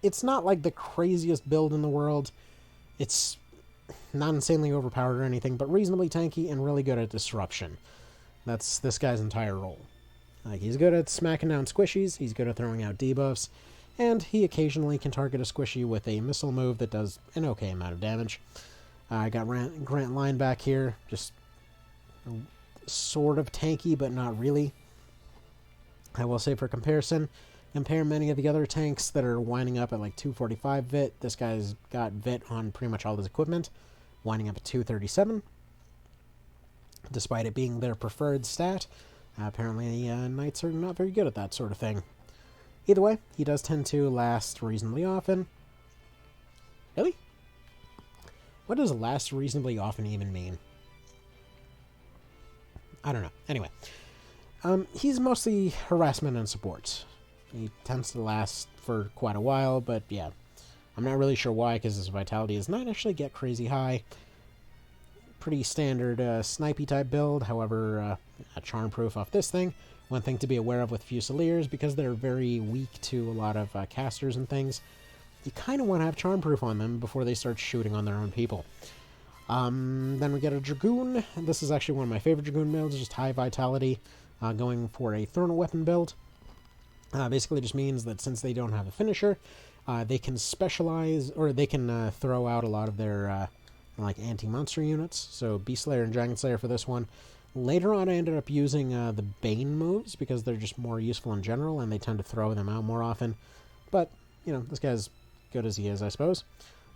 It's not like the craziest build in the world. It's not insanely overpowered or anything, but reasonably tanky and really good at disruption. That's this guy's entire role. He's good at smacking down squishies, he's good at throwing out debuffs, and he occasionally can target a squishy with a missile move that does an okay amount of damage. I got Grant Line back here, just sort of tanky, but not really. I will say for comparison, compare many of the other tanks that are winding up at like 245 VIT. This guy's got VIT on pretty much all his equipment, winding up at 237. Despite it being their preferred stat, apparently knights are not very good at that sort of thing. Either way, he does tend to last reasonably often. Really? What does last reasonably often even mean? I don't know. Anyway. He's mostly harassment and support. He tends to last for quite a while, but yeah. I'm not really sure why, because his vitality does not actually get crazy high. Pretty standard snipey type build, however, a charm proof off this thing. One thing to be aware of with Fusiliers, because they're very weak to a lot of casters and things, you kind of want to have charm proof on them before they start shooting on their own people. Then we get a Dragoon. This is actually one of my favorite Dragoon builds, just high vitality. Going for a Thrown Weapon build. Basically just means that since they don't have a finisher, they can specialize, or they can throw out a lot of their like anti-monster units. So Beast Slayer and Dragon Slayer for this one. Later on I ended up using the Bane moves because they're just more useful in general and they tend to throw them out more often. But, you know, this guy's good as he is, I suppose.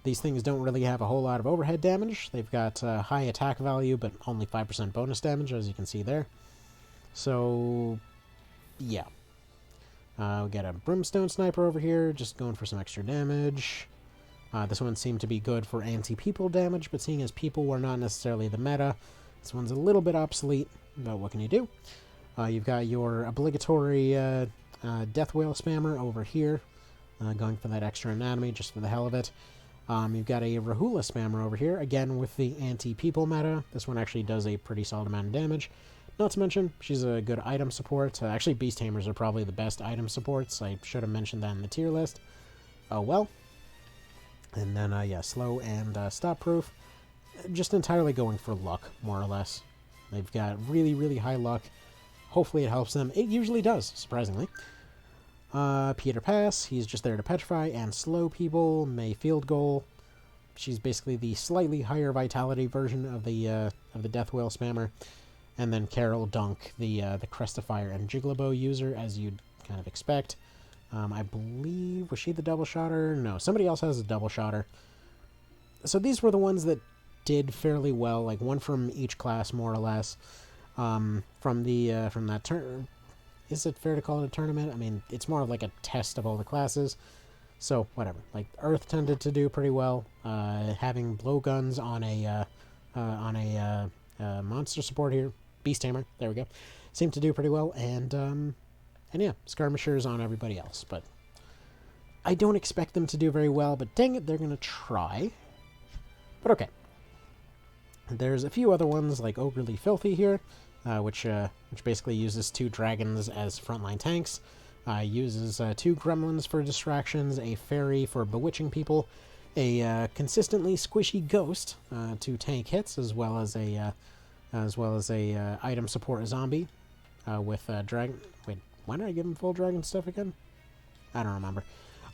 These things don't really have a whole lot of overhead damage. They've got high attack value but only 5% bonus damage, as you can see there. So, yeah. We got a Brimstone Sniper over here, just going for some extra damage. This one seemed to be good for anti-people damage, but seeing as people were not necessarily the meta, this one's a little bit obsolete, but what can you do? You've got your obligatory Death Whale Spammer over here, going for that extra anatomy just for the hell of it. You've got a Rahula Spammer over here, again with the anti-people meta. This one actually does a pretty solid amount of damage. Not to mention, she's a good item support. Actually, Beast Tamers are probably the best item supports. I should have mentioned that in the tier list. Oh well. And then, yeah, slow and stop proof. Just entirely going for luck, more or less. They've got really, really high luck. Hopefully it helps them. It usually does, surprisingly. Peter Pass, he's just there to petrify and slow people. May Field Goal. She's basically the slightly higher vitality version of the Death Whale Spammer. And then Carol Dunk, the Crest of Fire and Jigglybo user, as you'd kind of expect. I believe, was she the double shotter? No, somebody else has a double shotter. So these were the ones that did fairly well, like one from each class, more or less. From that turn, is it fair to call it a tournament? I mean, it's more of like a test of all the classes. So whatever. Like Earth tended to do pretty well. Having blowguns on a monster support here. Beast Tamer, there we go. Seemed to do pretty well, and yeah, skirmishers on everybody else, but I don't expect them to do very well, but dang it, they're gonna try. But okay. There's a few other ones, like Ogrely Filthy here, which basically uses 2 dragons as frontline tanks, uses 2 gremlins for distractions, a fairy for bewitching people, a consistently squishy ghost to tank hits, as well as a item support zombie with dragon. Wait, Why did I give him full dragon stuff again? I don't remember.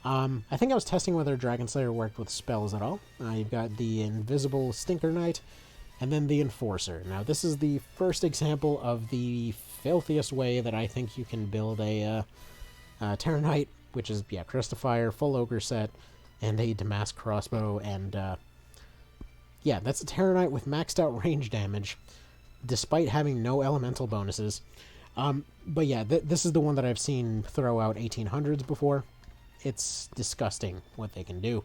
I think I was testing whether Dragon Slayer worked with spells at all. You've got the Invisible Stinker Knight, and then the Enforcer. Now, this is the first example of the filthiest way that I think you can build a Terror Knight, which is, yeah, Crest of Fire, full Ogre set, and a Damask Crossbow, and, yeah, that's a Terror Knight with maxed out range damage, despite having no elemental bonuses. But yeah, this is the one that I've seen throw out 1800s before. It's disgusting what they can do.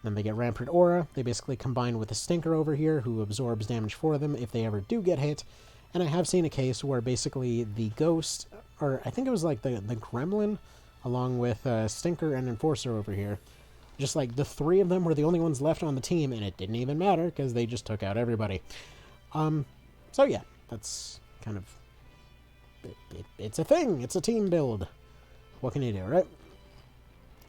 Then they get Rampart Aura. They basically combine with the Stinker over here, who absorbs damage for them if they ever do get hit. And I have seen a case where basically the Ghost, or I think it was like the Gremlin, along with Stinker and Enforcer over here, just like the three of them were the only ones left on the team, and it didn't even matter because they just took out everybody. So yeah, that's kind of... It's a thing. It's a team build. What can you do, right?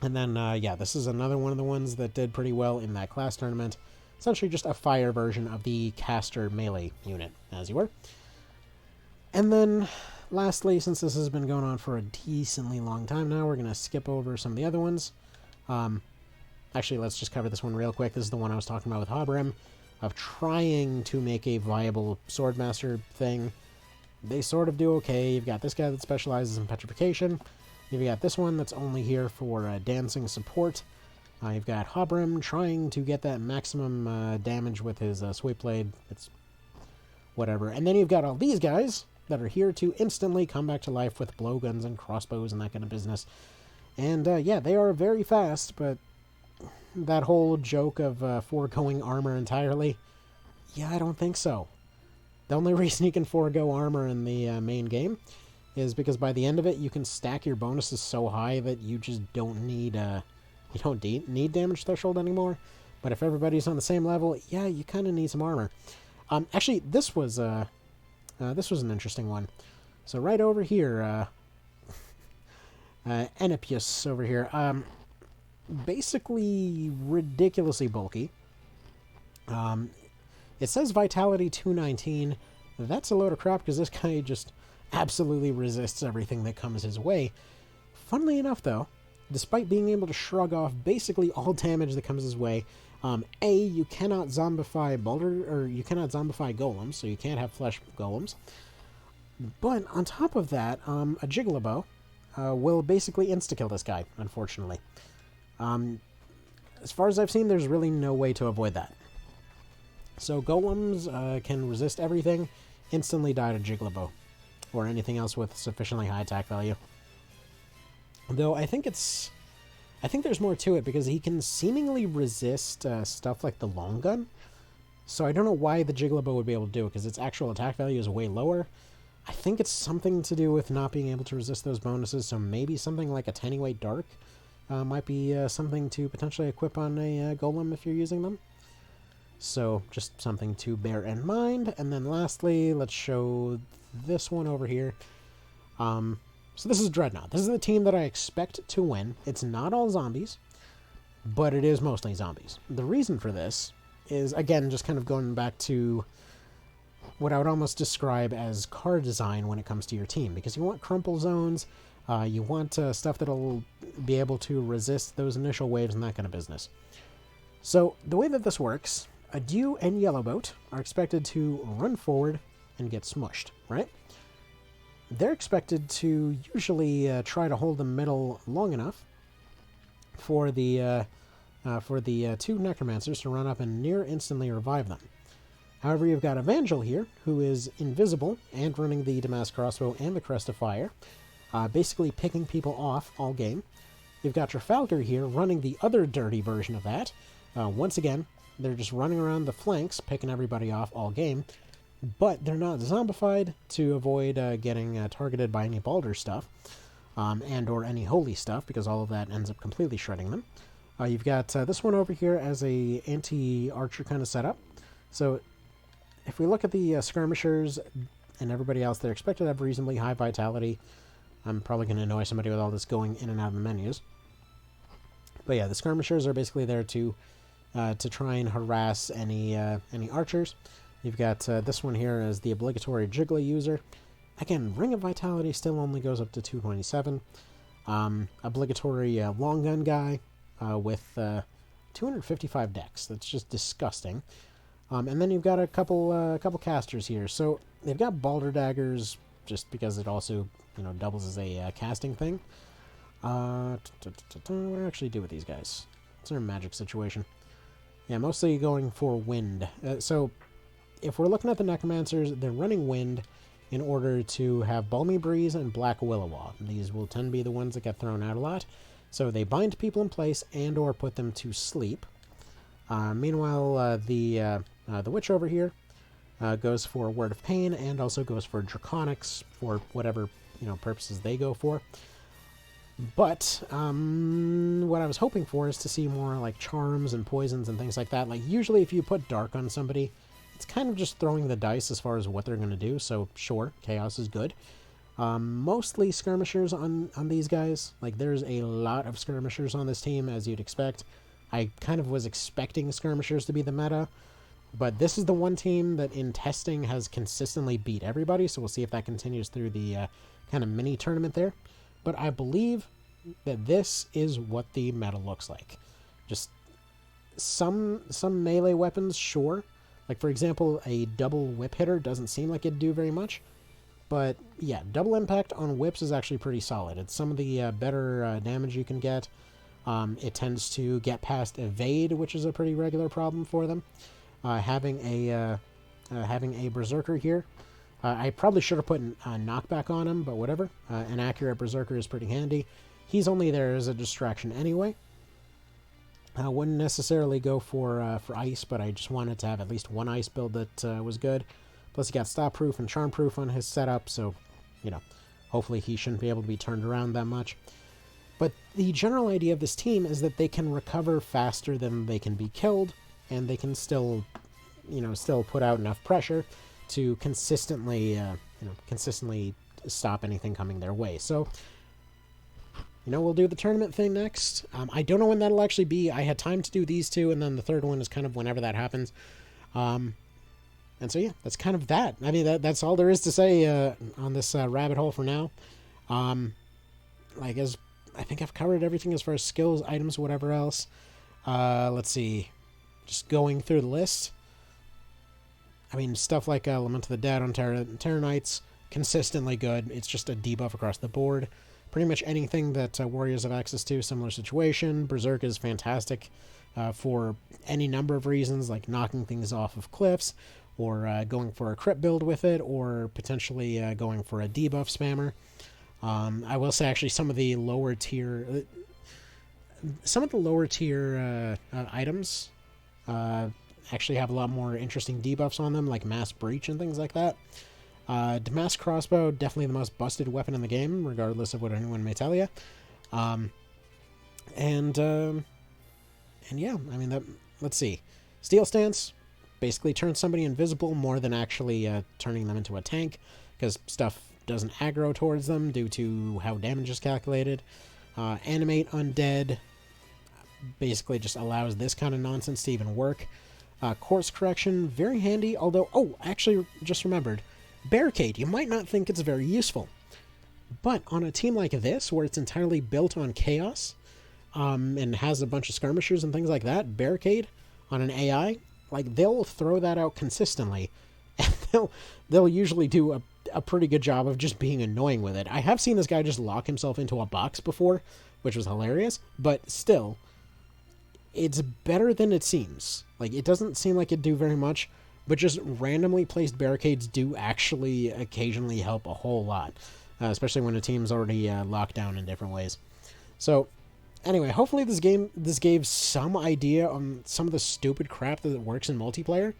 And then, yeah, this is another one of the ones that did pretty well in that class tournament. Essentially just a fire version of the caster melee unit, as you were. And then, lastly, since this has been going on for a decently long time now, we're going to skip over some of the other ones. Actually, let's just cover this one real quick. This is the one I was talking about with Hobrim, of trying to make a viable Swordmaster thing. They sort of do okay. You've got this guy that specializes in petrification. You've got this one that's only here for dancing support. You've got Hobrim trying to get that maximum damage with his sweep blade. It's whatever. And then you've got all these guys that are here to instantly come back to life with blowguns and crossbows and that kind of business. And yeah, they are very fast, but that whole joke of foregoing armor entirely, yeah, I don't think so. The only reason you can forego armor in the main game is because by the end of it, you can stack your bonuses so high that you just don't need need damage threshold anymore. But if everybody's on the same level, yeah, you kind of need some armor. Actually, this was an interesting one. So right over here, Enipius over here, basically ridiculously bulky. It says Vitality 219. That's a load of crap because this guy just absolutely resists everything that comes his way. Funnily enough, though, despite being able to shrug off basically all damage that comes his way, you cannot zombify you cannot zombify golems, so you can't have flesh golems. But on top of that, a Jigglybo will basically insta-kill this guy, unfortunately. As far as I've seen, there's really no way to avoid that. So golems can resist everything, instantly die to Jigglybo, or anything else with sufficiently high attack value. Though I think there's more to it, because he can seemingly resist stuff like the long gun. So I don't know why the Jigglybo would be able to do it, because its actual attack value is way lower. I think it's something to do with not being able to resist those bonuses, so maybe something like a Tennyweight Dark might be something to potentially equip on a Golem if you're using them. So just something to bear in mind. And then lastly, let's show this one over here. So this is Dreadnaught. This is the team that I expect to win. It's not all zombies, but it is mostly zombies. The reason for this is, again, just kind of going back to what I would almost describe as card design when it comes to your team, because you want crumple zones, you want stuff that'll be able to resist those initial waves and that kind of business. So the way that this works, a Dew and Yellowboat are expected to run forward and get smushed, right? They're expected to usually try to hold the middle long enough for the two Necromancers to run up and near instantly revive them. However, you've got Evangel here, who is invisible and running the Damask Crossbow and the Crest of Fire, basically picking people off all game. You've got Trafalgar here running the other dirty version of that. Once again, they're just running around the flanks, picking everybody off all game, but they're not zombified to avoid getting targeted by any Baldur stuff, and or any holy stuff, because all of that ends up completely shredding them. You've got this one over here as a anti-archer kind of setup. So if we look at the skirmishers and everybody else, they're expected to have reasonably high vitality. I'm probably going to annoy somebody with all this going in and out of the menus. But yeah, the skirmishers are basically there to try and harass any archers. You've got this one here as the obligatory Jiggly user. Again, Ring of Vitality still only goes up to 227. Obligatory long gun guy with 255 dex. That's just disgusting. And then you've got a couple casters here. So they've got Balder daggers just because it also doubles as a casting thing. What do I actually do with these guys? What's their magic situation? Yeah, mostly going for wind. So if we're looking at the necromancers, they're running wind in order to have Balmy Breeze and Black Willow. These will tend to be the ones that get thrown out a lot. So they bind people in place and or put them to sleep. Meanwhile, the witch over here goes for Word of Pain and also goes for Draconics for whatever purposes they go for. But what I was hoping for is to see more like charms and poisons and things like that. Like usually if you put dark on somebody, it's kind of just throwing the dice as far as what they're going to do. So sure, chaos is good. Mostly skirmishers on these guys. Like there's a lot of skirmishers on this team, as you'd expect. I kind of was expecting skirmishers to be the meta, but this is the one team that in testing has consistently beat everybody, so we'll see if that continues through the kind of mini tournament there. But I believe that this is what the meta looks like. Just some melee weapons, sure. Like, for example, a double whip hitter doesn't seem like it'd do very much. But, yeah, double impact on whips is actually pretty solid. It's some of the better damage you can get. It tends to get past evade, which is a pretty regular problem for them. Having a berserker here. I probably should have put a knockback on him, but whatever. An accurate berserker is pretty handy. He's only there as a distraction anyway. I wouldn't necessarily go for ice, but I just wanted to have at least one ice build that was good. Plus, he got stop proof and charm proof on his setup, so hopefully he shouldn't be able to be turned around that much. But the general idea of this team is that they can recover faster than they can be killed, and they can still put out enough pressure to consistently stop anything coming their way. So, we'll do the tournament thing next. I don't know when that'll actually be. I had time to do these two, and then the third one is kind of whenever that happens. And so, yeah, that's kind of that. I mean, that's all there is to say on this rabbit hole for now. As I think I've covered everything as far as skills, items, whatever else. Let's see. Just going through the list. I mean, stuff like Lament of the Dead on Terror Knights, consistently good. It's just a debuff across the board. Pretty much anything that warriors have access to, similar situation. Berserk is fantastic for any number of reasons, like knocking things off of cliffs, or going for a crit build with it, or potentially going for a debuff spammer. I will say, actually, some of the lower tier items actually have a lot more interesting debuffs on them, like Mass Breach and things like that. Damask Crossbow, definitely the most busted weapon in the game, regardless of what anyone may tell you. And yeah, I mean, let's see. Steel Stance basically turns somebody invisible more than actually turning them into a tank, because stuff doesn't aggro towards them due to how damage is calculated. Animate Undead basically just allows this kind of nonsense to even work. Course Correction, very handy, although, actually just remembered, Barricade, you might not think it's very useful, but on a team like this, where it's entirely built on chaos, and has a bunch of skirmishers and things like that, Barricade on an AI, like, they'll throw that out consistently, and they'll usually do a pretty good job of just being annoying with it. I have seen this guy just lock himself into a box before, which was hilarious, but still, it's better than it seems. Like, it doesn't seem like it'd do very much, but just randomly placed barricades do actually occasionally help a whole lot, especially when a team's already locked down in different ways. So, anyway, hopefully this gave some idea on some of the stupid crap that works in multiplayer.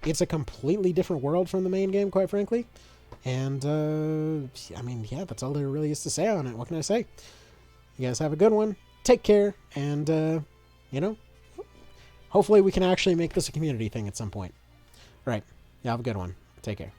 It's a completely different world from the main game, quite frankly. And, I mean, yeah, that's all there really is to say on it. What can I say? You guys have a good one. Take care. And, hopefully we can actually make this a community thing at some point. All right. You have a good one. Take care.